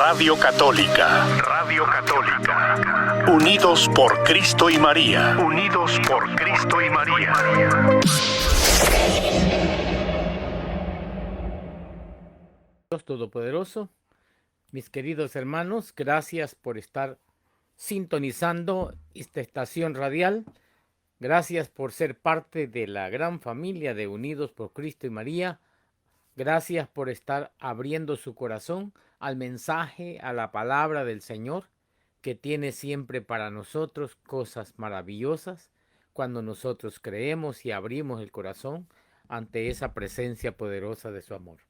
Radio Católica. Radio Católica. Unidos por Cristo y María. Unidos por Cristo y María. Dios Todopoderoso, mis queridos hermanos, gracias por estar sintonizando esta estación radial. Gracias por ser parte de la gran familia de Unidos por Cristo y María. Gracias por estar abriendo su corazón al mensaje, a la palabra del Señor, que tiene siempre para nosotros cosas maravillosas cuando nosotros creemos y abrimos el corazón ante esa presencia poderosa de su amor.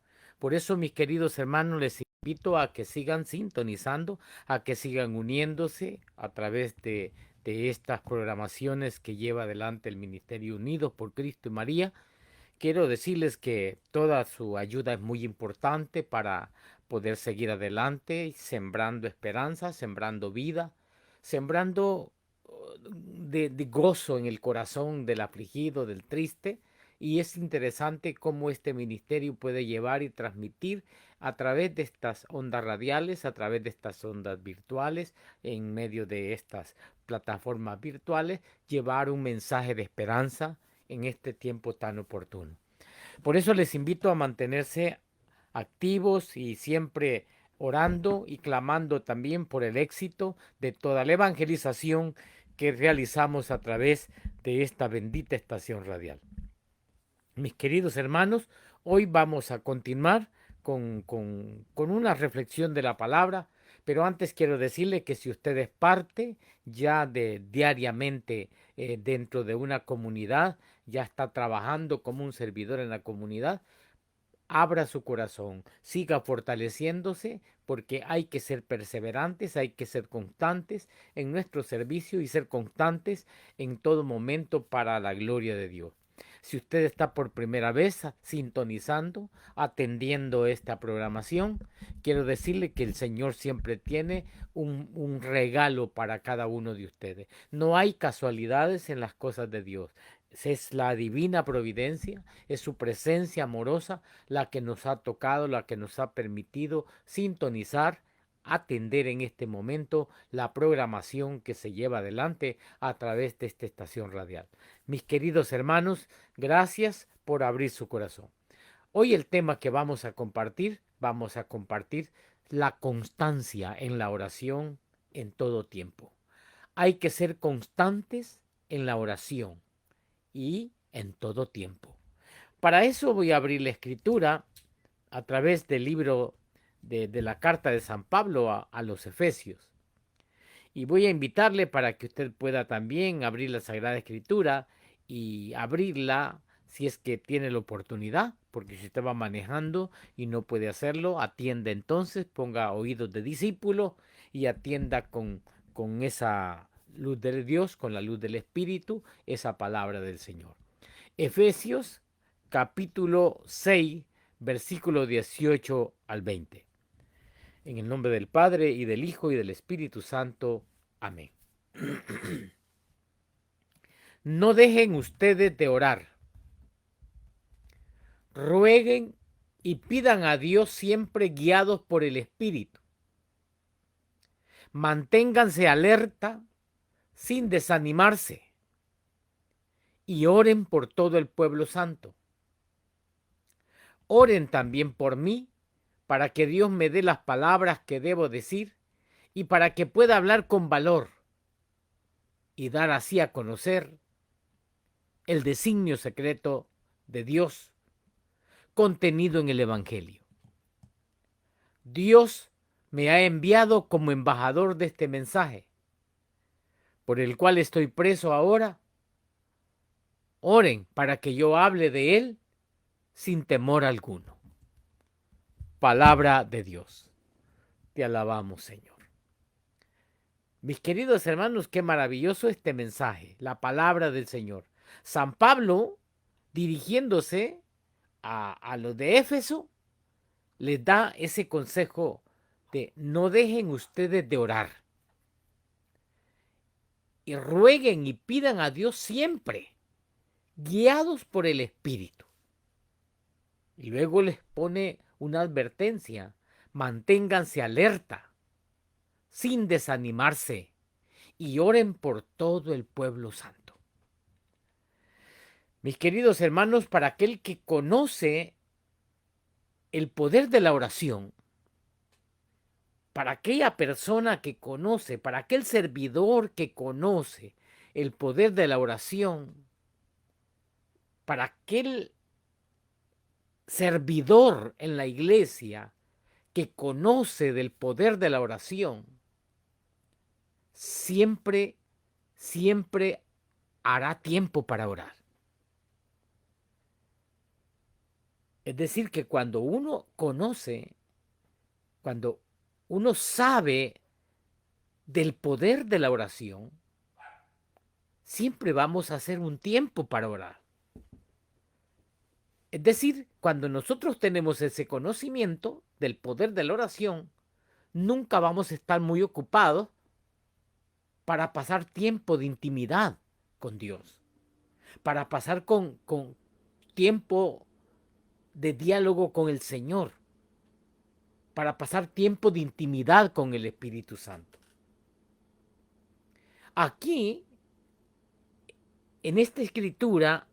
Por eso, mis queridos hermanos, les invito a que sigan sintonizando, a que sigan uniéndose a través de estas programaciones que lleva adelante el Ministerio Unidos por Cristo y María. Quiero decirles que toda su ayuda es muy importante para poder seguir adelante, sembrando esperanza, sembrando vida, sembrando de gozo en el corazón del afligido, del triste. Y es interesante cómo este ministerio puede llevar y transmitir a través de estas ondas radiales, a través de estas ondas virtuales, en medio de estas plataformas virtuales, llevar un mensaje de esperanza en este tiempo tan oportuno. Por eso les invito a mantenerse activos y siempre orando y clamando también por el éxito de toda la evangelización que realizamos a través de esta bendita estación radial. Mis queridos hermanos, hoy vamos a continuar con una reflexión de la palabra, pero antes quiero decirle que si usted es parte ya de diariamente dentro de una comunidad, ya está trabajando como un servidor en la comunidad, abra su corazón, siga fortaleciéndose, porque hay que ser perseverantes, hay que ser constantes en nuestro servicio y ser constantes en todo momento para la gloria de Dios. Si usted está por primera vez sintonizando, atendiendo esta programación, quiero decirle que el Señor siempre tiene un regalo para cada uno de ustedes. No hay casualidades en las cosas de Dios. Es la divina providencia, es su presencia amorosa la que nos ha tocado, la que nos ha permitido sintonizar, atender en este momento la programación que se lleva adelante a través de esta estación radial. Mis queridos hermanos, gracias por abrir su corazón. Hoy el tema que vamos a compartir la constancia en la oración en todo tiempo. Hay que ser constantes en la oración y en todo tiempo. Para eso voy a abrir la escritura a través del libro de la carta de San Pablo a los Efesios. Y voy a invitarle para que usted pueda también abrir la Sagrada Escritura y abrirla si es que tiene la oportunidad, porque si usted va manejando y no puede hacerlo, atienda entonces, ponga oídos de discípulo y atienda con esa luz de Dios, con la luz del Espíritu, esa palabra del Señor. Efesios capítulo 6, versículo 18 al 20. En el nombre del Padre, y del Hijo, y del Espíritu Santo. Amén. No dejen ustedes de orar. Rueguen y pidan a Dios siempre guiados por el Espíritu. Manténganse alerta sin desanimarse y oren por todo el pueblo santo. Oren también por mí, para que Dios me dé las palabras que debo decir y para que pueda hablar con valor y dar así a conocer el designio secreto de Dios contenido en el Evangelio. Dios me ha enviado como embajador de este mensaje, por el cual estoy preso ahora. Oren para que yo hable de él sin temor alguno. Palabra de Dios. Te alabamos, Señor. Mis queridos hermanos, qué maravilloso este mensaje, la palabra del Señor. San Pablo, dirigiéndose a los de Éfeso, les da ese consejo de no dejen ustedes de orar. Y rueguen y pidan a Dios siempre, guiados por el Espíritu. Y luego les pone una advertencia: manténganse alerta sin desanimarse, y oren por todo el pueblo santo. Mis queridos hermanos, para aquel que conoce el poder de la oración, para aquella persona que conoce, para aquel servidor que conoce el poder de la oración, para aquel servidor en la iglesia que conoce del poder de la oración, siempre hará tiempo para orar. Es decir, que cuando uno conoce, cuando uno sabe del poder de la oración, siempre vamos a hacer un tiempo para orar. Es decir, cuando nosotros tenemos ese conocimiento del poder de la oración, nunca vamos a estar muy ocupados para pasar tiempo de intimidad con Dios, para pasar con tiempo de diálogo con el Señor, para pasar tiempo de intimidad con el Espíritu Santo. Aquí, en esta escritura,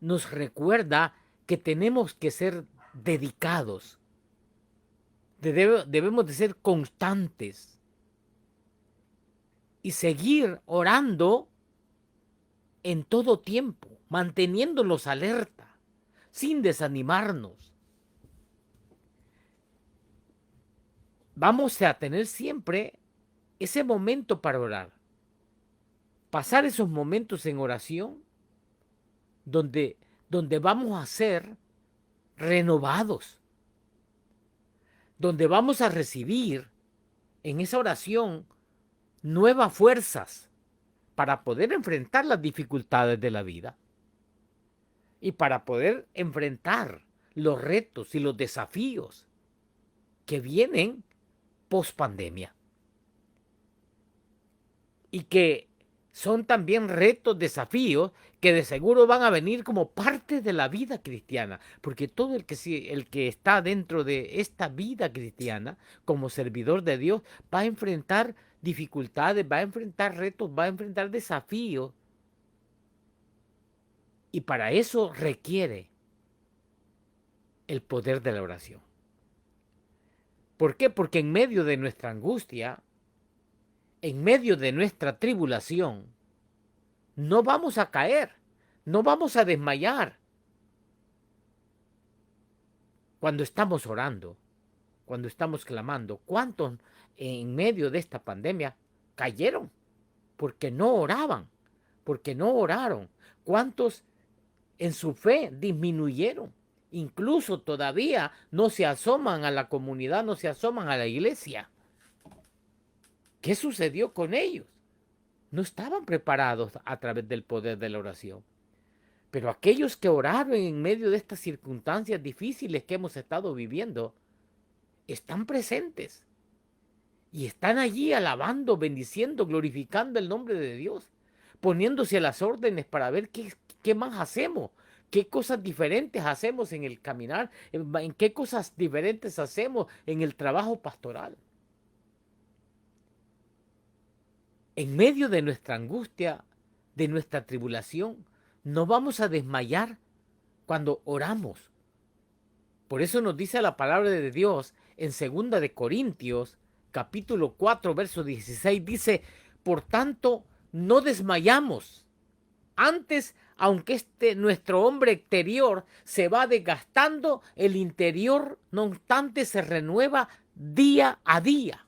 nos recuerda que tenemos que ser dedicados, debemos de ser constantes y seguir orando en todo tiempo, manteniéndonos alerta, sin desanimarnos. Vamos a tener siempre ese momento para orar. Pasar esos momentos en oración donde vamos a ser renovados, donde vamos a recibir en esa oración nuevas fuerzas para poder enfrentar las dificultades de la vida y para poder enfrentar los retos y los desafíos que vienen post pandemia y que son también retos, desafíos que de seguro van a venir como parte de la vida cristiana, porque todo el que está dentro de esta vida cristiana como servidor de Dios va a enfrentar dificultades, va a enfrentar retos, va a enfrentar desafíos, y para eso requiere el poder de la oración. ¿Por qué? Porque en medio de nuestra angustia, en medio de nuestra tribulación, no vamos a caer, no vamos a desmayar. Cuando estamos orando, cuando estamos clamando, ¿cuántos en medio de esta pandemia cayeron? Porque no oraban, porque no oraron. ¿Cuántos en su fe disminuyeron? Incluso todavía no se asoman a la comunidad, no se asoman a la iglesia. ¿Qué sucedió con ellos? No estaban preparados a través del poder de la oración. Pero aquellos que oraron en medio de estas circunstancias difíciles que hemos estado viviendo, están presentes. Y están allí alabando, bendiciendo, glorificando el nombre de Dios, poniéndose a las órdenes para ver qué más hacemos, qué cosas diferentes hacemos en el caminar, en qué cosas diferentes hacemos en el trabajo pastoral. En medio de nuestra angustia, de nuestra tribulación, no vamos a desmayar cuando oramos. Por eso nos dice la palabra de Dios en 2 de Corintios, capítulo 4, verso 16, dice, por tanto, no desmayamos. Antes, aunque nuestro hombre exterior se va desgastando, el interior, no obstante, se renueva día a día.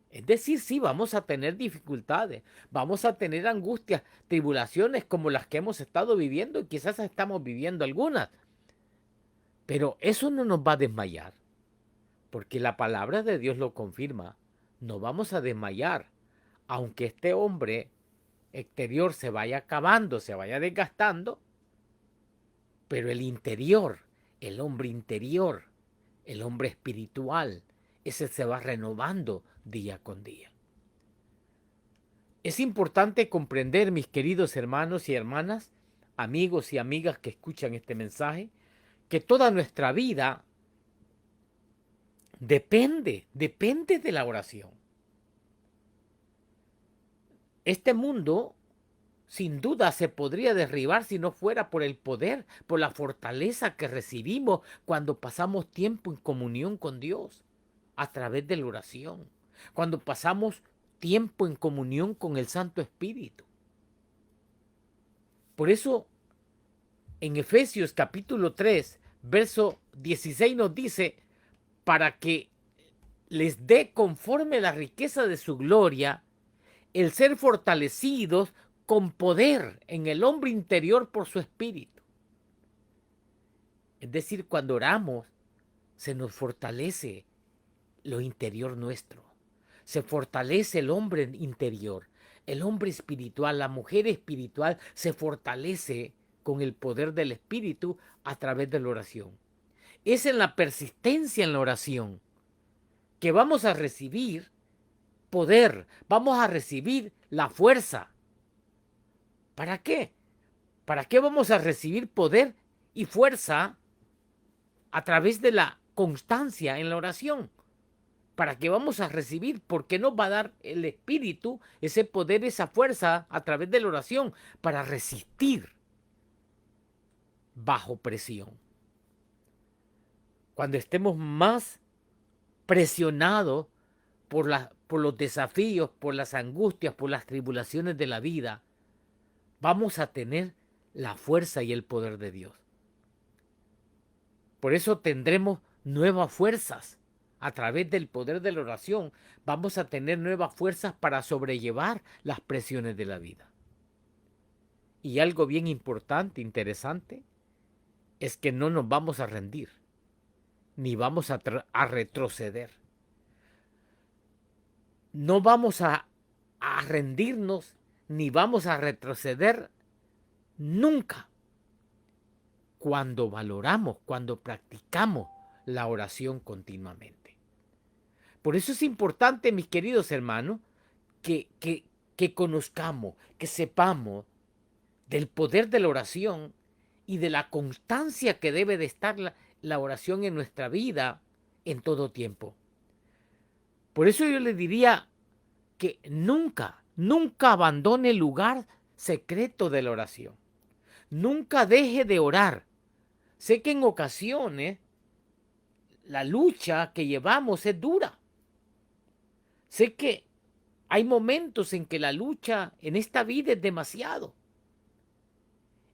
Es decir, sí, vamos a tener dificultades, vamos a tener angustias, tribulaciones como las que hemos estado viviendo y quizás estamos viviendo algunas. Pero eso no nos va a desmayar, porque la palabra de Dios lo confirma. No vamos a desmayar, aunque este hombre exterior se vaya acabando, se vaya desgastando, pero el interior, el hombre interior, el hombre espiritual, ese se va renovando día con día. Es importante comprender, mis queridos hermanos y hermanas, amigos y amigas que escuchan este mensaje, que toda nuestra vida depende de la oración. Este mundo sin duda se podría derribar si no fuera por el poder, por la fortaleza que recibimos cuando pasamos tiempo en comunión con Dios a través de la oración, cuando pasamos tiempo en comunión con el Santo Espíritu. Por eso en Efesios capítulo 3, verso 16 nos dice, para que les dé conforme la riqueza de su gloria, el ser fortalecidos con poder en el hombre interior por su espíritu. Es decir, cuando oramos, se nos fortalece lo interior nuestro. Se fortalece el hombre interior, el hombre espiritual, la mujer espiritual se fortalece con el poder del espíritu a través de la oración. Es en la persistencia en la oración que vamos a recibir poder, vamos a recibir la fuerza. ¿Para qué? ¿Para qué vamos a recibir poder y fuerza a través de la constancia en la oración? ¿Para qué vamos a recibir? Porque nos va a dar el Espíritu ese poder, esa fuerza a través de la oración para resistir bajo presión. Cuando estemos más presionados por los desafíos, por las angustias, por las tribulaciones de la vida, vamos a tener la fuerza y el poder de Dios. Por eso tendremos nuevas fuerzas. A través del poder de la oración vamos a tener nuevas fuerzas para sobrellevar las presiones de la vida. Y algo bien importante, interesante, es que no nos vamos a rendir, ni vamos a retroceder. No vamos a rendirnos, ni vamos a retroceder nunca cuando valoramos, cuando practicamos la oración continuamente. Por eso es importante, mis queridos hermanos, que conozcamos, que sepamos del poder de la oración y de la constancia que debe de estar la oración en nuestra vida en todo tiempo. Por eso yo le diría que nunca abandone el lugar secreto de la oración. Nunca deje de orar. Sé que en ocasiones la lucha que llevamos es dura. Sé que hay momentos en que la lucha en esta vida es demasiado.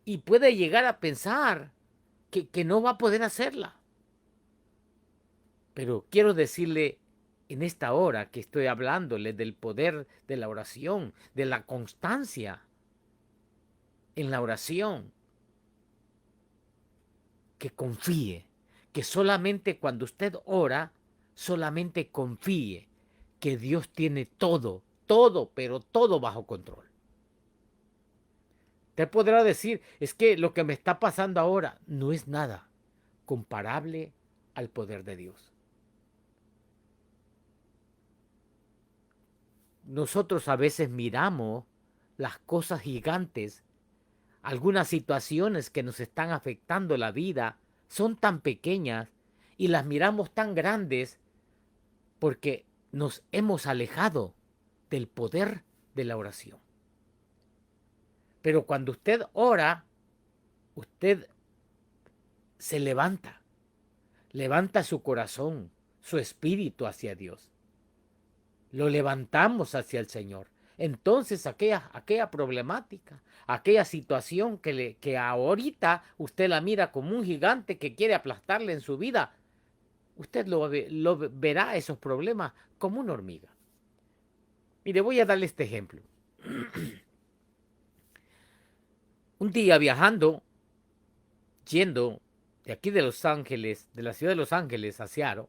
Y puede llegar a pensar que no va a poder hacerla. Pero quiero decirle en esta hora que estoy hablándole del poder de la oración, de la constancia en la oración, que confíe, que solamente cuando usted ora, solamente confíe que Dios tiene todo, pero todo bajo control. Usted podrá decir, es que lo que me está pasando ahora no es nada comparable al poder de Dios. Nosotros a veces miramos las cosas gigantes, algunas situaciones que nos están afectando la vida son tan pequeñas y las miramos tan grandes porque nos hemos alejado del poder de la oración. Pero cuando usted ora, usted se levanta su corazón, su espíritu hacia Dios. Lo levantamos hacia el Señor. Entonces aquella problemática, aquella situación que ahorita usted la mira como un gigante que quiere aplastarle en su vida, usted lo verá esos problemas como una hormiga. Mire, voy a darle este ejemplo. Un día viajando, yendo de aquí de Los Ángeles, de la ciudad de Los Ángeles a Seattle,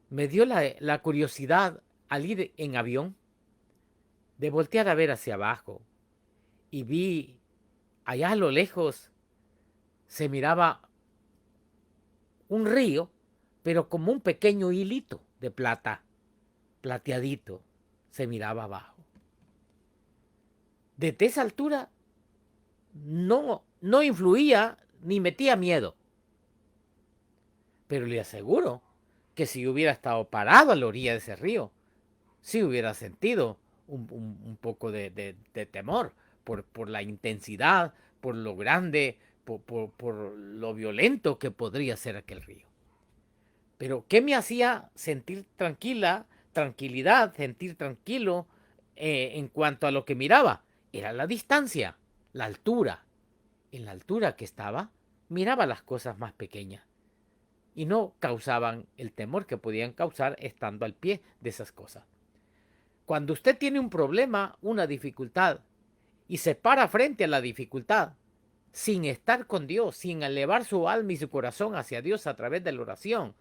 me dio la curiosidad al ir en avión de voltear a ver hacia abajo y vi allá a lo lejos se miraba un río, pero como un pequeño hilito de plata, plateadito, se miraba abajo. Desde esa altura no influía ni metía miedo. Pero le aseguro que si hubiera estado parado a la orilla de ese río, sí hubiera sentido un poco de temor por la intensidad, por lo grande, por lo violento que podría ser aquel río. Pero ¿qué me hacía sentir tranquilidad, sentir tranquilo en cuanto a lo que miraba? Era la distancia, la altura. En la altura que estaba, miraba las cosas más pequeñas y no causaban el temor que podían causar estando al pie de esas cosas. Cuando usted tiene un problema, una dificultad, y se para frente a la dificultad, sin estar con Dios, sin elevar su alma y su corazón hacia Dios a través de la oración,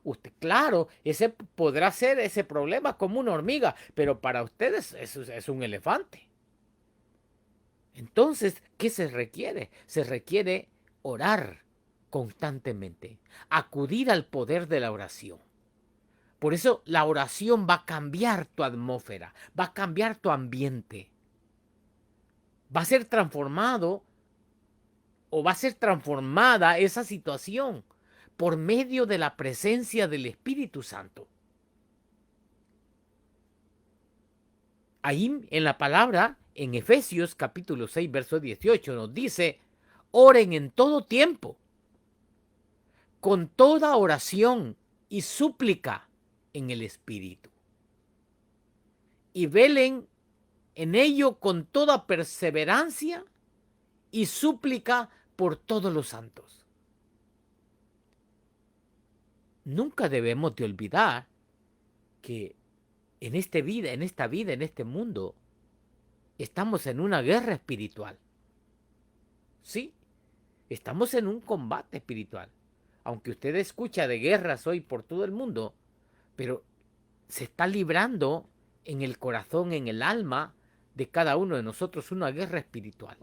usted, claro, ese podrá ser ese problema como una hormiga, pero para ustedes es un elefante. Entonces, ¿qué se requiere? Se requiere orar constantemente, acudir al poder de la oración. Por eso la oración va a cambiar tu atmósfera, va a cambiar tu ambiente. Va a ser transformado o va a ser transformada esa situación por medio de la presencia del Espíritu Santo. Ahí en la palabra, en Efesios capítulo 6, verso 18, nos dice, oren en todo tiempo, con toda oración y súplica en el Espíritu. Y velen en ello con toda perseverancia y súplica por todos los santos. Nunca debemos de olvidar que en esta vida, en este mundo, estamos en una guerra espiritual. Sí, estamos en un combate espiritual. Aunque usted escucha de guerras hoy por todo el mundo, pero se está librando en el corazón, en el alma de cada uno de nosotros una guerra espiritual.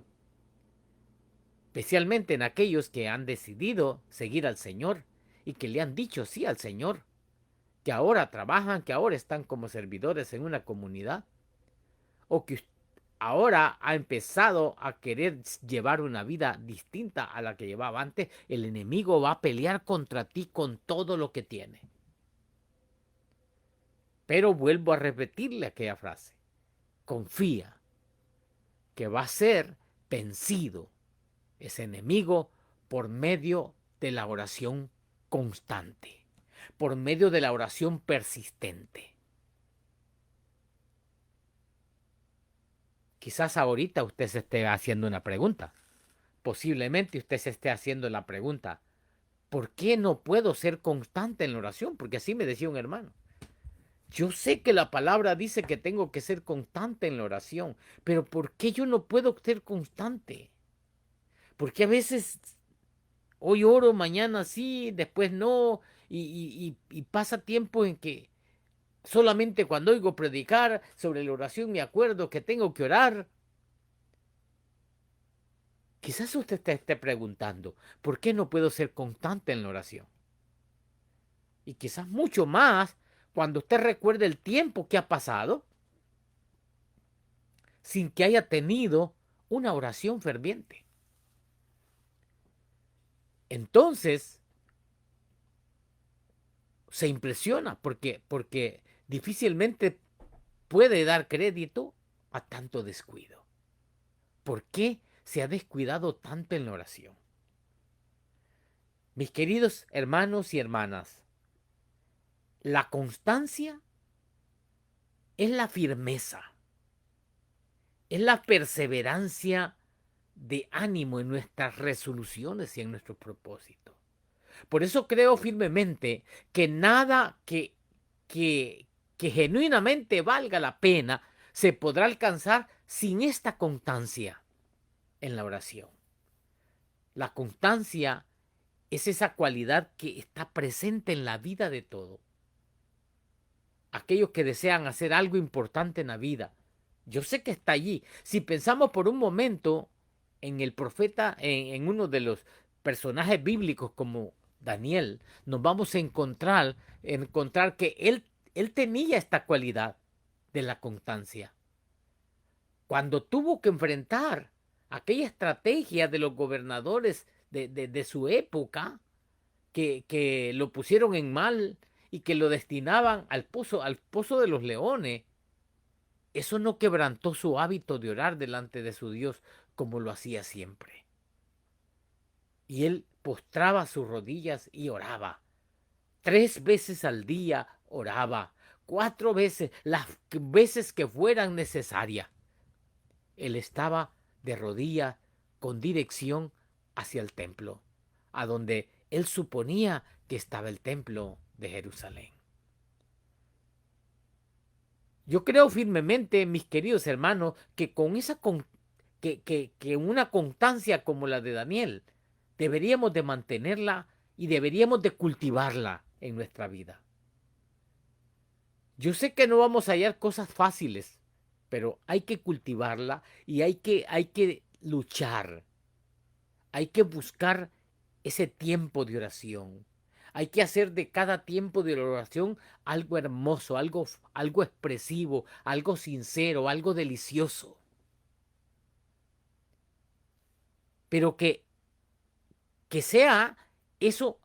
Especialmente en aquellos que han decidido seguir al Señor y que le han dicho sí al Señor, que ahora trabajan, que ahora están como servidores en una comunidad, o que ahora ha empezado a querer llevar una vida distinta a la que llevaba antes. El enemigo va a pelear contra ti con todo lo que tiene. Pero vuelvo a repetirle aquella frase. Confía que va a ser vencido ese enemigo por medio de la oración constante, por medio de la oración persistente. Quizás ahorita usted se esté haciendo una pregunta. Posiblemente usted se esté haciendo la pregunta, ¿por qué no puedo ser constante en la oración? Porque así me decía un hermano. Yo sé que la palabra dice que tengo que ser constante en la oración, pero ¿por qué yo no puedo ser constante? Porque a veces hoy oro, mañana sí, después no, y pasa tiempo en que solamente cuando oigo predicar sobre la oración me acuerdo que tengo que orar. Quizás usted esté preguntando, ¿por qué no puedo ser constante en la oración? Y quizás mucho más cuando usted recuerde el tiempo que ha pasado sin que haya tenido una oración ferviente. Entonces, se impresiona porque difícilmente puede dar crédito a tanto descuido. ¿Por qué se ha descuidado tanto en la oración? Mis queridos hermanos y hermanas, la constancia es la firmeza, es la perseverancia de ánimo en nuestras resoluciones y en nuestros propósitos. Por eso creo firmemente que nada que genuinamente valga la pena se podrá alcanzar sin esta constancia en la oración. La constancia es esa cualidad que está presente en la vida de todo. Aquellos que desean hacer algo importante en la vida, yo sé que está allí. Si pensamos por un momento en el profeta, en uno de los personajes bíblicos como Daniel, nos vamos a encontrar que él tenía esta cualidad de la constancia. Cuando tuvo que enfrentar aquella estrategia de los gobernadores de su época, que lo pusieron en mal y que lo destinaban al pozo de los leones, eso no quebrantó su hábito de orar delante de su Dios como lo hacía siempre. Y él postraba sus rodillas y oraba. 3 veces al día oraba. 4 veces, las veces que fueran necesarias. Él estaba de rodillas con dirección hacia el templo, a donde él suponía que estaba el templo de Jerusalén. Yo creo firmemente, mis queridos hermanos, que con una constancia como la de Daniel, deberíamos de mantenerla y deberíamos de cultivarla en nuestra vida. Yo sé que no vamos a hallar cosas fáciles, pero hay que cultivarla y hay que luchar. Hay que buscar ese tiempo de oración. Hay que hacer de cada tiempo de oración algo hermoso, algo expresivo, algo sincero, algo delicioso. Pero que sea eso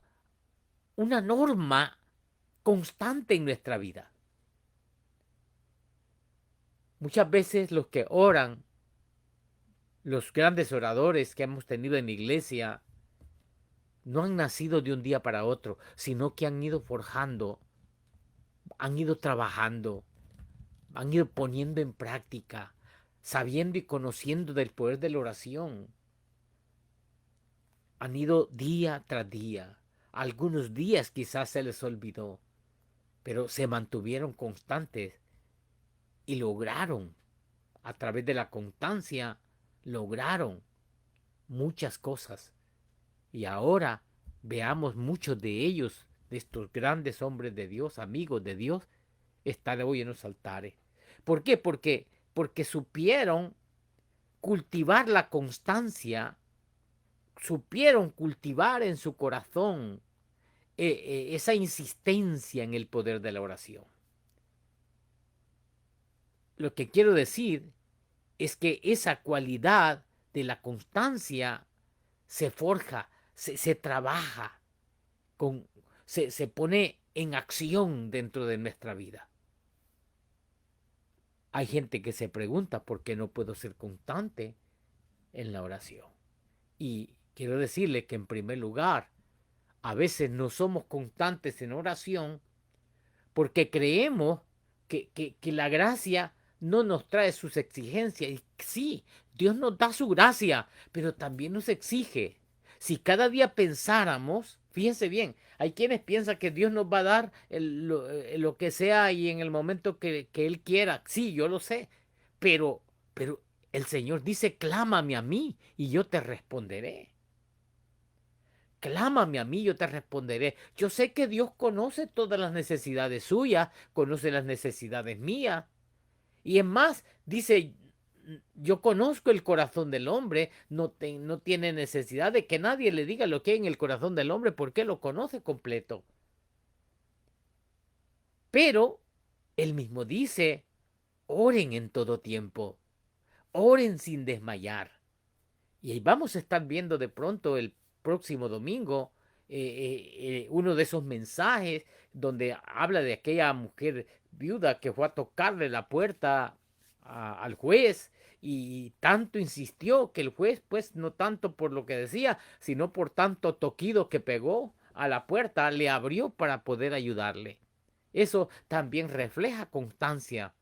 una norma constante en nuestra vida. Muchas veces los que oran, los grandes oradores que hemos tenido en la iglesia, no han nacido de un día para otro, sino que han ido forjando, han ido trabajando, han ido poniendo en práctica, sabiendo y conociendo del poder de la oración. Han ido día tras día. Algunos días quizás se les olvidó, pero se mantuvieron constantes y lograron, a través de la constancia, lograron muchas cosas. Y ahora veamos muchos de ellos, de estos grandes hombres de Dios, amigos de Dios, están hoy en los altares. ¿Por qué? Porque supieron cultivar la constancia, supieron cultivar en su corazón esa insistencia en el poder de la oración. Lo que quiero decir es que esa cualidad de la constancia se forja, se trabaja, se pone en acción dentro de nuestra vida. Hay gente que se pregunta por qué no puedo ser constante en la oración. Y quiero decirle que en primer lugar, a veces no somos constantes en oración porque creemos que la gracia no nos trae sus exigencias. Y sí, Dios nos da su gracia, pero también nos exige. Si cada día pensáramos, fíjense bien, hay quienes piensan que Dios nos va a dar lo que sea y en el momento que Él quiera. Sí, yo lo sé, pero el Señor dice, clámame a mí y yo te responderé. Clámame a mí, yo te responderé. Yo sé que Dios conoce todas las necesidades suyas, conoce las necesidades mías. Y es más, dice, yo conozco el corazón del hombre, no tiene necesidad de que nadie le diga lo que hay en el corazón del hombre porque lo conoce completo. Pero él mismo dice, oren en todo tiempo, oren sin desmayar. Y ahí vamos a estar viendo de pronto el próximo domingo uno de esos mensajes donde habla de aquella mujer viuda que fue a tocarle la puerta al juez y tanto insistió que el juez, pues no tanto por lo que decía, sino por tanto toquido que pegó a la puerta, le abrió para poder ayudarle. Eso también refleja constancia,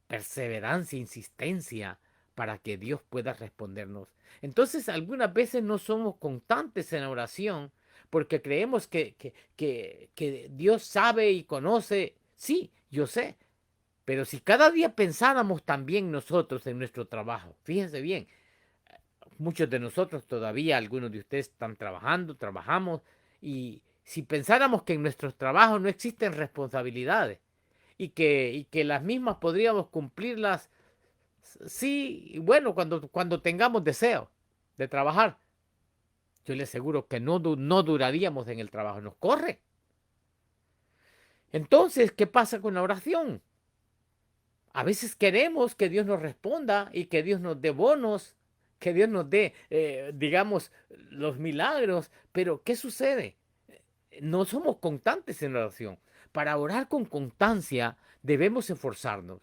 perseverancia, insistencia para que Dios pueda respondernos. Entonces, algunas veces no somos constantes en la oración porque creemos que Dios sabe y conoce. Sí, yo sé. Pero si cada día pensáramos también nosotros en nuestro trabajo, fíjense bien, muchos de nosotros todavía, algunos de ustedes están trabajando, trabajamos, y si pensáramos que en nuestros trabajos no existen responsabilidades y que las mismas podríamos cumplirlas, sí, bueno, cuando tengamos deseo de trabajar, yo le aseguro que no duraríamos en el trabajo, nos corre. Entonces, ¿qué pasa con la oración? A veces queremos que Dios nos responda y que Dios nos dé bonos, que Dios nos dé, digamos, los milagros, pero ¿qué sucede? No somos constantes en la oración. Para orar con constancia debemos esforzarnos.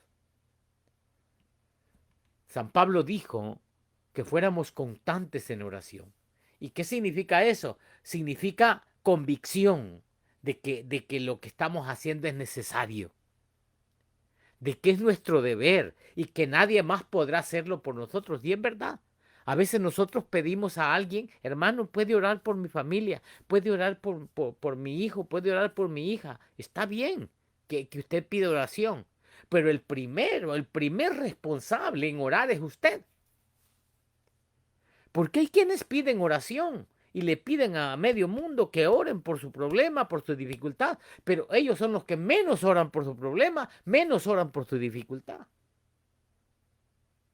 San Pablo dijo que fuéramos constantes en oración. ¿Y qué significa eso? Significa convicción de que lo que estamos haciendo es necesario, de que es nuestro deber y que nadie más podrá hacerlo por nosotros. Y es verdad. A veces nosotros pedimos a alguien, hermano, puede orar por mi familia, puede orar por mi hijo, puede orar por mi hija. Está bien que usted pida oración, pero el primer responsable en orar es usted. Porque hay quienes piden oración y le piden a medio mundo que oren por su problema, por su dificultad, pero ellos son los que menos oran por su problema, menos oran por su dificultad.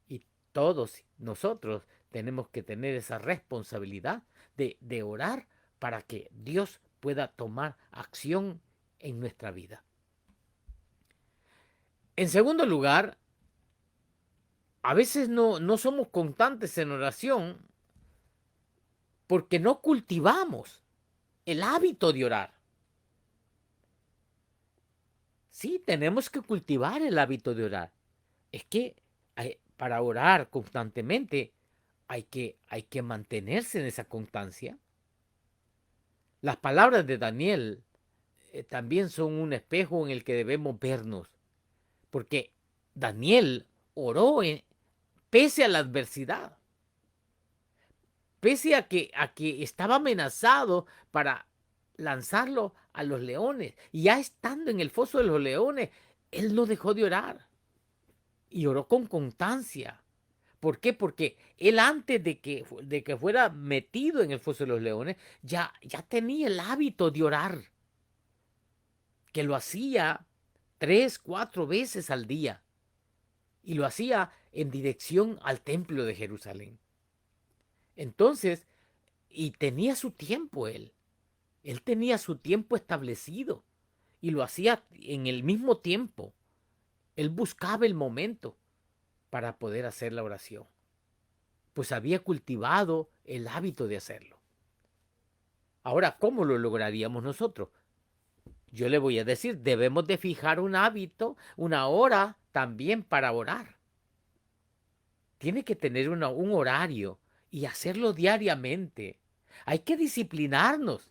Y todos nosotros tenemos que tener esa responsabilidad de orar para que Dios pueda tomar acción en nuestra vida. En segundo lugar, a veces no somos constantes en oración porque no cultivamos el hábito de orar. Sí, tenemos que cultivar el hábito de orar. Es que para orar constantemente hay que mantenerse en esa constancia. Las palabras de Daniel también son un espejo en el que debemos vernos, porque Daniel oró pese a la adversidad, pese a que estaba amenazado para lanzarlo a los leones. Y ya estando en el foso de los leones, él no dejó de orar y oró con constancia. ¿Por qué? Porque él antes de que fuera metido en el foso de los leones, ya tenía el hábito de orar, que lo hacía 3, 4 veces al día. Y lo hacía en dirección al templo de Jerusalén. Entonces, y tenía su tiempo él. Él tenía su tiempo establecido. Y lo hacía en el mismo tiempo. Él buscaba el momento para poder hacer la oración, pues había cultivado el hábito de hacerlo. Ahora, ¿cómo lo lograríamos nosotros? Yo le voy a decir, debemos de fijar un hábito, una hora también para orar. Tiene que tener un horario y hacerlo diariamente. Hay que disciplinarnos.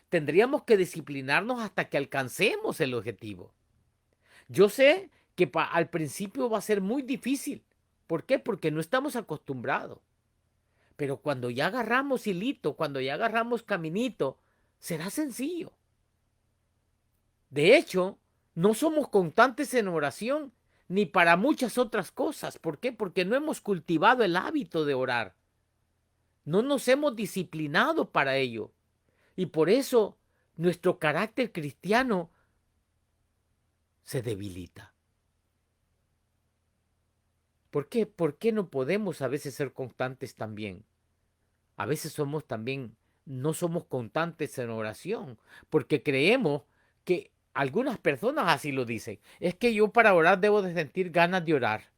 Tendríamos que disciplinarnos hasta que alcancemos el objetivo. Yo sé que al principio va a ser muy difícil. ¿Por qué? Porque no estamos acostumbrados. Pero cuando ya agarramos hilito, cuando ya agarramos caminito, será sencillo. De hecho, no somos constantes en oración ni para muchas otras cosas. ¿Por qué? Porque no hemos cultivado el hábito de orar. No nos hemos disciplinado para ello. Y por eso nuestro carácter cristiano se debilita. ¿Por qué? ¿Por qué no podemos a veces ser constantes también? A veces no somos constantes en oración, porque creemos que algunas personas así lo dicen. Es que yo para orar debo de sentir ganas de orar.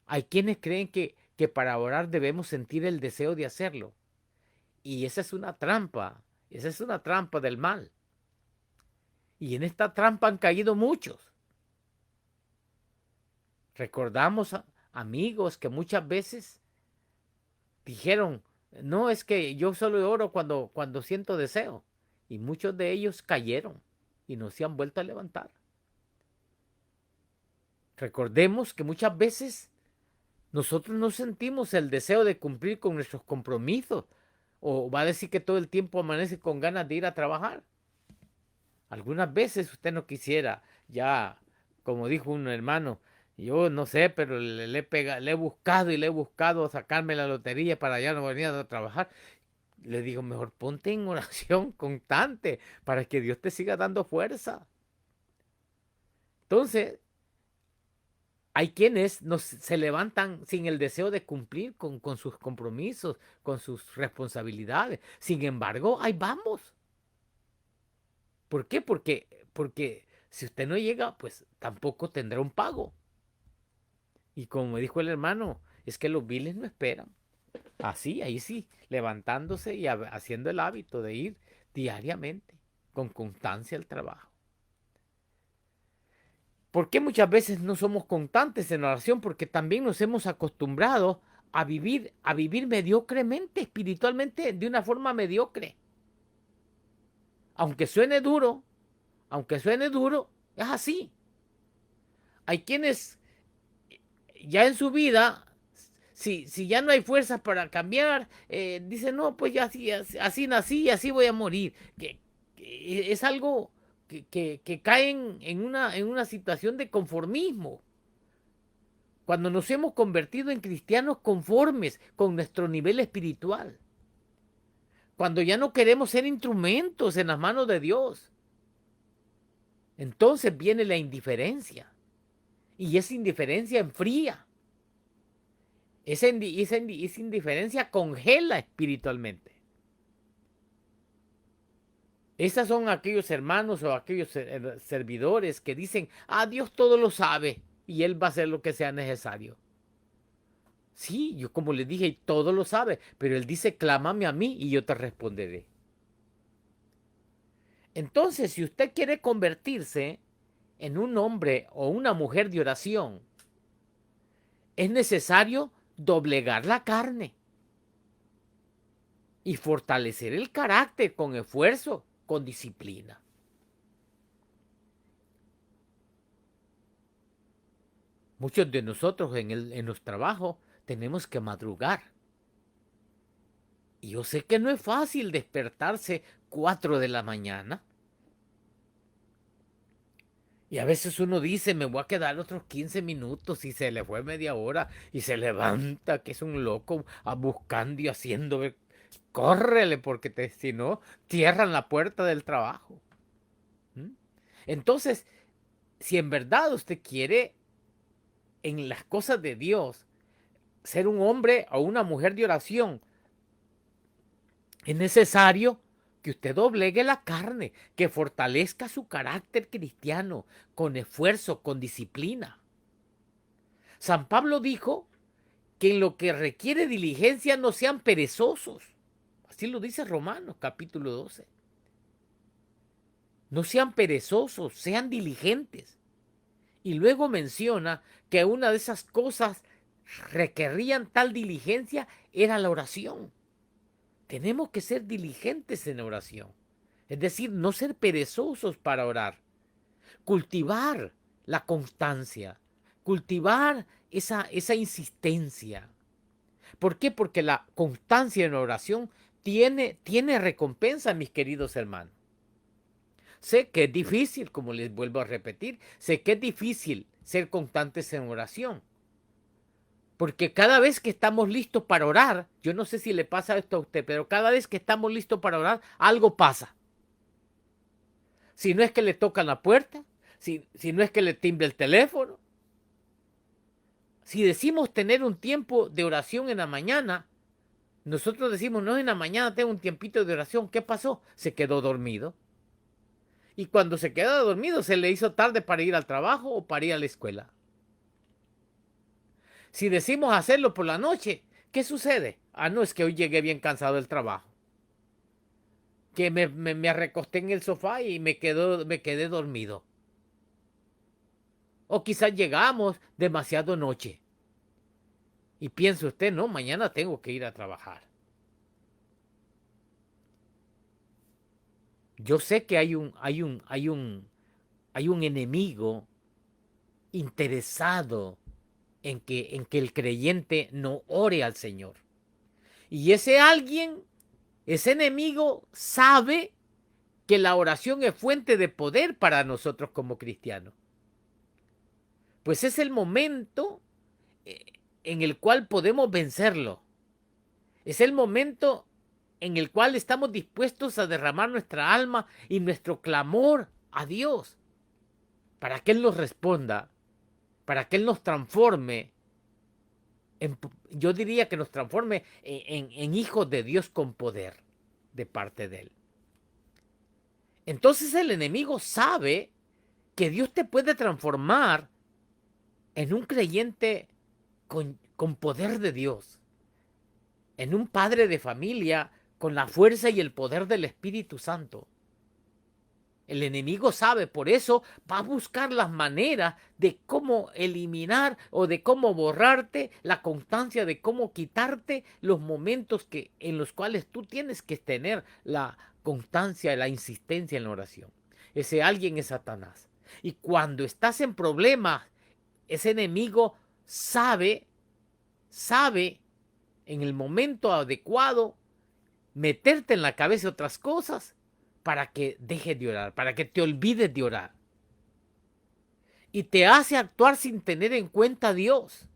Hay quienes creen que para orar debemos sentir el deseo de hacerlo. Y esa es una trampa del mal. Y en esta trampa han caído muchos. Recordamos a amigos que muchas veces dijeron, no, es que yo solo oro cuando siento deseo. Y muchos de ellos cayeron y no se han vuelto a levantar. Recordemos que muchas veces nosotros no sentimos el deseo de cumplir con nuestros compromisos. O va a decir que todo el tiempo amanece con ganas de ir a trabajar. Algunas veces usted no quisiera, ya, como dijo un hermano, yo no sé, pero le he buscado sacarme la lotería para ya no venir a trabajar. Le digo, mejor ponte en oración constante para que Dios te siga dando fuerza. Entonces, hay quienes se levantan sin el deseo de cumplir con sus compromisos, con sus responsabilidades. Sin embargo, ahí vamos. ¿Por qué? Porque si usted no llega, pues tampoco tendrá un pago. Y como me dijo el hermano, es que los biles no esperan. Así, ahí sí, levantándose y haciendo el hábito de ir diariamente, con constancia al trabajo. ¿Por qué muchas veces no somos constantes en oración? Porque también nos hemos acostumbrado a vivir mediocremente, espiritualmente, de una forma mediocre. Aunque suene duro, es así. Hay quienes ya en su vida, si ya no hay fuerzas para cambiar, dicen, no, pues ya así nací y así voy a morir. Que es algo que caen en una situación de conformismo. Cuando nos hemos convertido en cristianos conformes con nuestro nivel espiritual. Cuando ya no queremos ser instrumentos en las manos de Dios. Entonces viene la indiferencia. Y esa indiferencia enfría. Esa indiferencia congela espiritualmente. Esas son aquellos hermanos o aquellos servidores que dicen, Dios todo lo sabe y Él va a hacer lo que sea necesario. Sí, yo como le dije, todo lo sabe, pero Él dice, clámame a mí y yo te responderé. Entonces, si usted quiere convertirse en un hombre o una mujer de oración, es necesario doblegar la carne y fortalecer el carácter con esfuerzo, con disciplina. Muchos de nosotros en los trabajos tenemos que madrugar. Y yo sé que no es fácil despertarse 4 de la mañana. Y a veces uno dice, me voy a quedar otros 15 minutos y se le fue media hora y se levanta, que es un loco, buscando y haciendo. Córrele, porque si no, cierran la puerta del trabajo. ¿Mm? Entonces, si en verdad usted quiere en las cosas de Dios ser un hombre o una mujer de oración, es necesario que usted doblegue la carne, que fortalezca su carácter cristiano con esfuerzo, con disciplina. San Pablo dijo que en lo que requiere diligencia no sean perezosos. Así lo dice Romanos capítulo 12. No sean perezosos, sean diligentes. Y luego menciona que una de esas cosas requerían tal diligencia era la oración. Tenemos que ser diligentes en la oración. Es decir, no ser perezosos para orar. Cultivar la constancia. Cultivar esa insistencia. ¿Por qué? Porque la constancia en la oración tiene recompensa, mis queridos hermanos. Sé que es difícil, como les vuelvo a repetir, sé que es difícil ser constantes en oración. Porque cada vez que estamos listos para orar, yo no sé si le pasa esto a usted, pero cada vez que estamos listos para orar, algo pasa. Si no es que le tocan la puerta, si no es que le timbre el teléfono. Si decimos tener un tiempo de oración en la mañana, nosotros decimos, no, en la mañana tengo un tiempito de oración. ¿Qué pasó? Se quedó dormido. Y cuando se quedó dormido, se le hizo tarde para ir al trabajo o para ir a la escuela. Si decimos hacerlo por la noche, ¿qué sucede? No, es que hoy llegué bien cansado del trabajo. Que me recosté en el sofá y me quedé dormido. O quizás llegamos demasiado noche. Y piensa usted, no, mañana tengo que ir a trabajar. Yo sé que hay un enemigo interesado en que el creyente no ore al Señor. Y ese alguien, ese enemigo, sabe que la oración es fuente de poder para nosotros como cristianos. Pues es el momento en el cual podemos vencerlo. Es el momento en el cual estamos dispuestos a derramar nuestra alma y nuestro clamor a Dios para que Él nos responda, para que Él nos transforme, yo diría que nos transforme en hijos de Dios con poder de parte de Él. Entonces el enemigo sabe que Dios te puede transformar en un creyente con poder de Dios, en un padre de familia con la fuerza y el poder del Espíritu Santo. El enemigo sabe, por eso va a buscar las maneras de cómo eliminar o de cómo borrarte la constancia, de cómo quitarte los momentos en los cuales tú tienes que tener la constancia, la insistencia en la oración. Ese alguien es Satanás. Y cuando estás en problemas, ese enemigo sabe en el momento adecuado meterte en la cabeza otras cosas para que dejes de orar, para que te olvides de orar. Y te hace actuar sin tener en cuenta a Dios.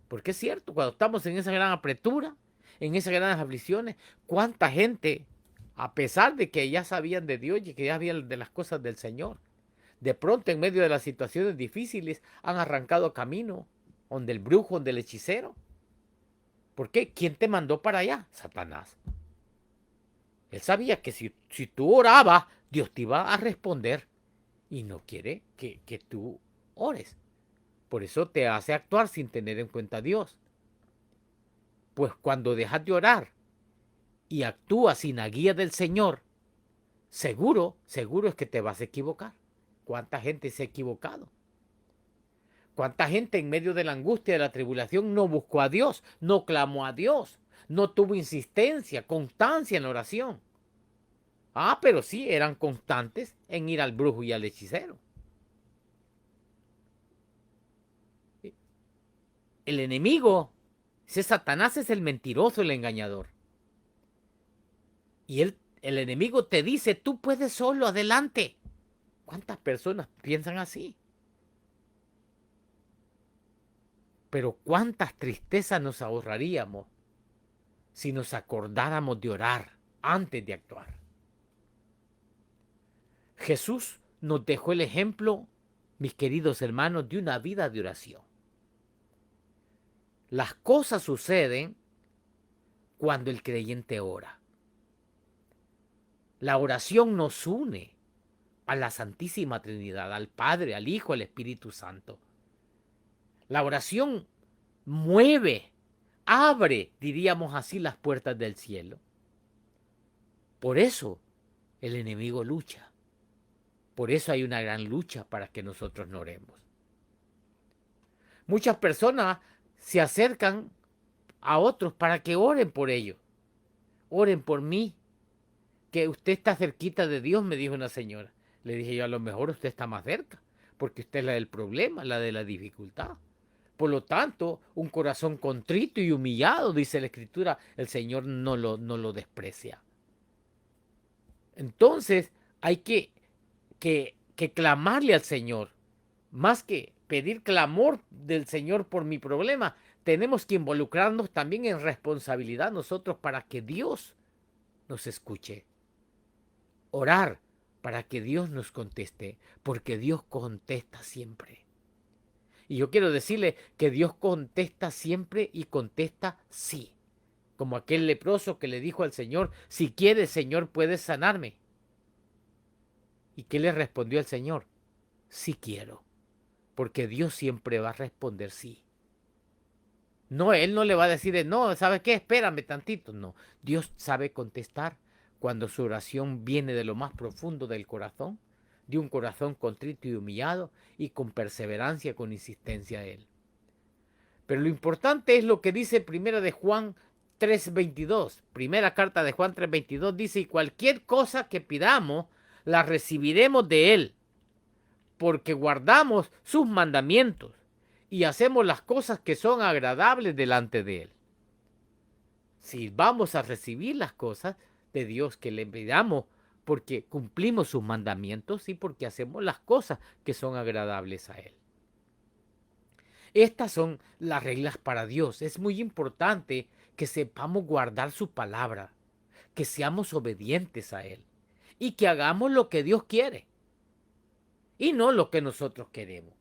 Porque es cierto, cuando estamos en esa gran apretura, en esas grandes aflicciones, cuánta gente, a pesar de que ya sabían de Dios y que ya sabían de las cosas del Señor, de pronto en medio de las situaciones difíciles han arrancado camino donde el brujo, donde el hechicero. ¿Por qué? ¿Quién te mandó para allá? Satanás. Él sabía que si tú orabas, Dios te iba a responder y no quiere que tú ores. Por eso te hace actuar sin tener en cuenta a Dios. Pues cuando dejas de orar y actúas sin la guía del Señor, seguro es que te vas a equivocar. ¿Cuánta gente se ha equivocado? ¿Cuánta gente en medio de la angustia, de la tribulación, no buscó a Dios, no clamó a Dios, no tuvo insistencia, constancia en la oración? Ah, pero sí, eran constantes en ir al brujo y al hechicero. El enemigo, ese Satanás es el mentiroso, el engañador. Y el enemigo te dice, tú puedes solo, adelante. ¿Cuántas personas piensan así? Pero cuántas tristezas nos ahorraríamos si nos acordáramos de orar antes de actuar. Jesús nos dejó el ejemplo, mis queridos hermanos, de una vida de oración. Las cosas suceden cuando el creyente ora. La oración nos une a la Santísima Trinidad, al Padre, al Hijo, al Espíritu Santo. La oración mueve, abre, diríamos así, las puertas del cielo. Por eso el enemigo lucha. Por eso hay una gran lucha para que nosotros no oremos. Muchas personas se acercan a otros para que oren por ellos. Oren por mí, que usted está cerquita de Dios, me dijo una señora. Le dije yo, a lo mejor usted está más cerca, porque usted es la del problema, la de la dificultad. Por lo tanto, un corazón contrito y humillado, dice la Escritura, el Señor no lo desprecia. Entonces, hay que clamarle al Señor. Más que pedir clamor del Señor por mi problema, tenemos que involucrarnos también en responsabilidad nosotros para que Dios nos escuche. Orar para que Dios nos conteste, porque Dios contesta siempre. Y yo quiero decirle que Dios contesta siempre y contesta sí. Como aquel leproso que le dijo al Señor, si quieres, Señor, puedes sanarme. ¿Y qué le respondió el Señor? Sí quiero, porque Dios siempre va a responder sí. No, Él no le va a decir, no, ¿sabes qué? Espérame tantito. No, Dios sabe contestar cuando su oración viene de lo más profundo del corazón, de un corazón contrito y humillado y con perseverancia, con insistencia a Él. Pero lo importante es lo que dice primera de Juan 3:22. Primera carta de Juan 3:22 dice, y cualquier cosa que pidamos, la recibiremos de Él, porque guardamos sus mandamientos y hacemos las cosas que son agradables delante de Él. Si vamos a recibir las cosas de Dios que le pidamos, porque cumplimos sus mandamientos y porque hacemos las cosas que son agradables a Él. Estas son las reglas para Dios. Es muy importante que sepamos guardar su palabra, que seamos obedientes a Él y que hagamos lo que Dios quiere y no lo que nosotros queremos.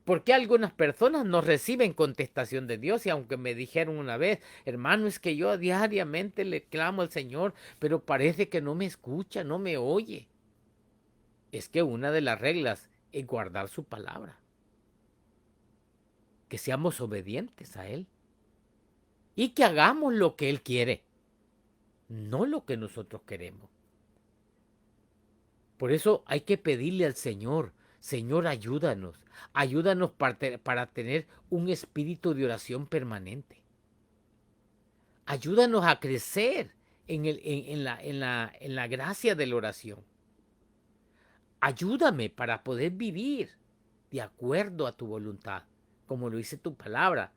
Porque algunas personas no reciben contestación de Dios y aunque me dijeron una vez, hermano, es que yo diariamente le clamo al Señor, pero parece que no me escucha, no me oye. Es que una de las reglas es guardar su palabra. Que seamos obedientes a Él y que hagamos lo que Él quiere, no lo que nosotros queremos. Por eso hay que pedirle al Señor, Señor, ayúdanos, ayúdanos para tener un espíritu de oración permanente. Ayúdanos a crecer en la gracia de la oración. Ayúdame para poder vivir de acuerdo a tu voluntad, como lo dice tu palabra.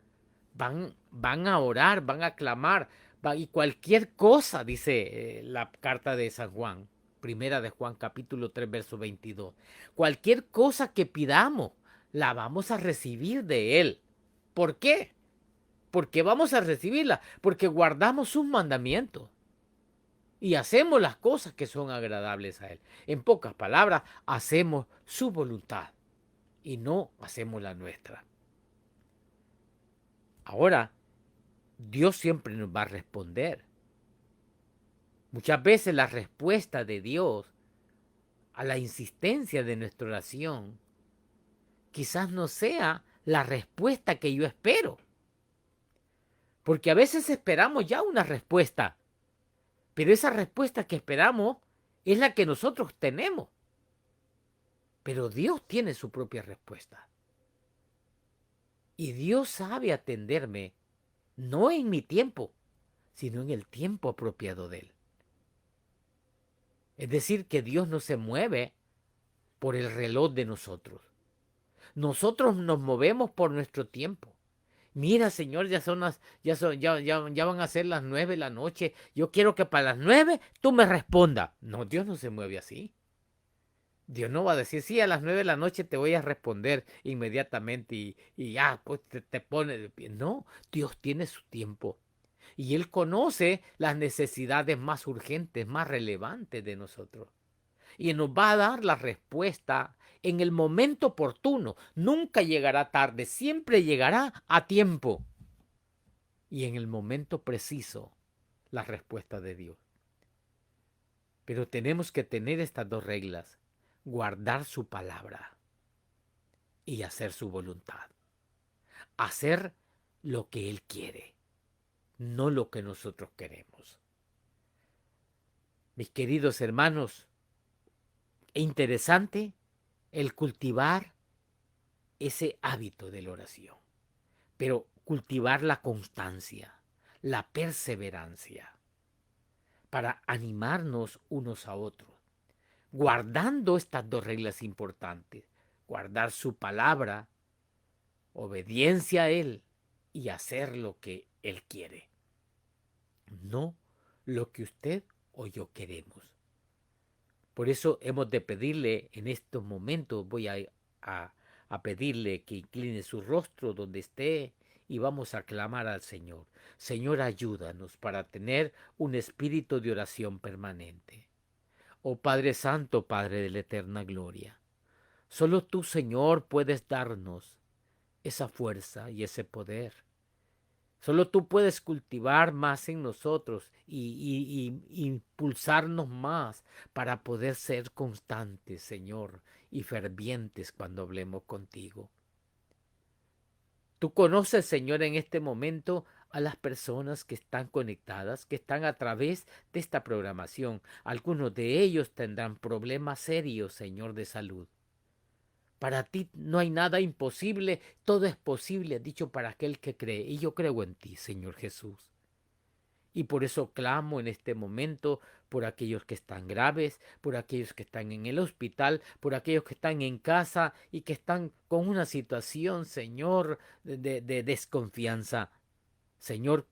Van a orar, van a clamar, y cualquier cosa, dice la carta de San Juan, primera de Juan, capítulo 3, verso 22. Cualquier cosa que pidamos, la vamos a recibir de Él. ¿Por qué? Porque vamos a recibirla, porque guardamos sus mandamientos y hacemos las cosas que son agradables a Él. En pocas palabras, hacemos su voluntad y no hacemos la nuestra. Ahora, Dios siempre nos va a responder. Muchas veces la respuesta de Dios a la insistencia de nuestra oración quizás no sea la respuesta que yo espero. Porque a veces esperamos ya una respuesta, pero esa respuesta que esperamos es la que nosotros tenemos. Pero Dios tiene su propia respuesta. Y Dios sabe atenderme, no en mi tiempo, sino en el tiempo apropiado de Él. Es decir, que Dios no se mueve por el reloj de nosotros. Nosotros nos movemos por nuestro tiempo. Mira, Señor, ya van a ser las 9 de la noche. Yo quiero que para las 9 tú me respondas. No, Dios no se mueve así. Dios no va a decir, sí, a las 9 de la noche te voy a responder inmediatamente y ya, pues te pone de pie. No, Dios tiene su tiempo. Y Él conoce las necesidades más urgentes, más relevantes de nosotros. Y nos va a dar la respuesta en el momento oportuno. Nunca llegará tarde, siempre llegará a tiempo. Y en el momento preciso, la respuesta de Dios. Pero tenemos que tener estas dos reglas: guardar su palabra y hacer su voluntad. Hacer lo que Él quiere, no lo que nosotros queremos. Mis queridos hermanos, es interesante el cultivar ese hábito de la oración, pero cultivar la constancia, la perseverancia, para animarnos unos a otros, guardando estas dos reglas importantes: guardar su palabra, obediencia a Él y hacer lo que Él quiere, no lo que usted o yo queremos. Por eso hemos de pedirle en estos momentos, voy a pedirle que incline su rostro donde esté y vamos a clamar al Señor. Señor, ayúdanos para tener un espíritu de oración permanente. Oh Padre Santo, Padre de la eterna gloria, solo tú, Señor, puedes darnos esa fuerza y ese poder. Solo tú puedes cultivar más en nosotros y impulsarnos más para poder ser constantes, Señor, y fervientes cuando hablemos contigo. Tú conoces, Señor, en este momento a las personas que están conectadas, que están a través de esta programación. Algunos de ellos tendrán problemas serios, Señor, de salud. Para ti no hay nada imposible, todo es posible, dicho para aquel que cree. Y yo creo en ti, Señor Jesús. Y por eso clamo en este momento por aquellos que están graves, por aquellos que están en el hospital, por aquellos que están en casa y que están con una situación, Señor, de desconfianza. Señor,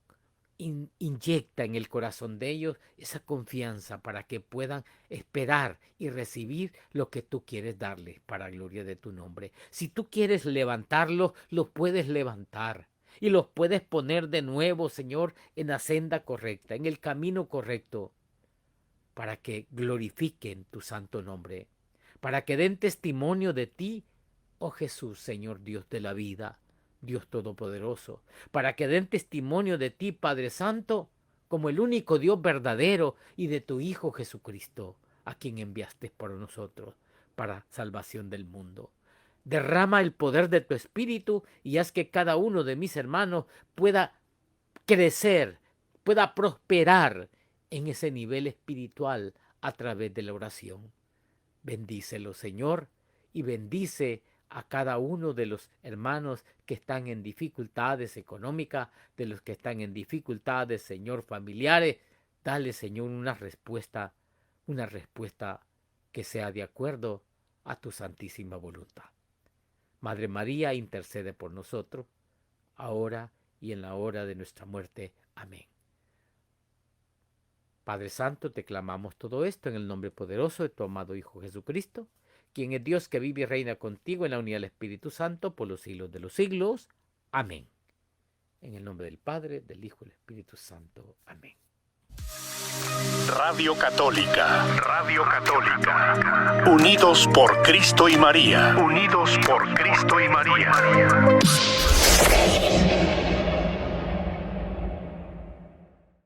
inyecta en el corazón de ellos esa confianza para que puedan esperar y recibir lo que tú quieres darles para gloria de tu nombre. Si tú quieres levantarlos, los puedes levantar y los puedes poner de nuevo, Señor, en la senda correcta, en el camino correcto, para que glorifiquen tu santo nombre, para que den testimonio de ti, oh Jesús, Señor Dios de la vida, Dios Todopoderoso, para que den testimonio de ti, Padre Santo, como el único Dios verdadero, y de tu Hijo Jesucristo, a quien enviaste por nosotros, para salvación del mundo. Derrama el poder de tu Espíritu y haz que cada uno de mis hermanos pueda crecer, pueda prosperar en ese nivel espiritual a través de la oración. Bendícelo, Señor, y bendice a cada uno de los hermanos que están en dificultades económicas, de los que están en dificultades, Señor, familiares. Dale, Señor, una respuesta que sea de acuerdo a tu santísima voluntad. Madre María, intercede por nosotros, ahora y en la hora de nuestra muerte. Amén. Padre Santo, te clamamos todo esto en el nombre poderoso de tu amado Hijo Jesucristo, quien es Dios que vive y reina contigo en la unidad del Espíritu Santo por los siglos de los siglos. Amén. En el nombre del Padre, del Hijo y del Espíritu Santo. Amén. Radio Católica. Radio Católica. Unidos por Cristo y María. Unidos por Cristo y María.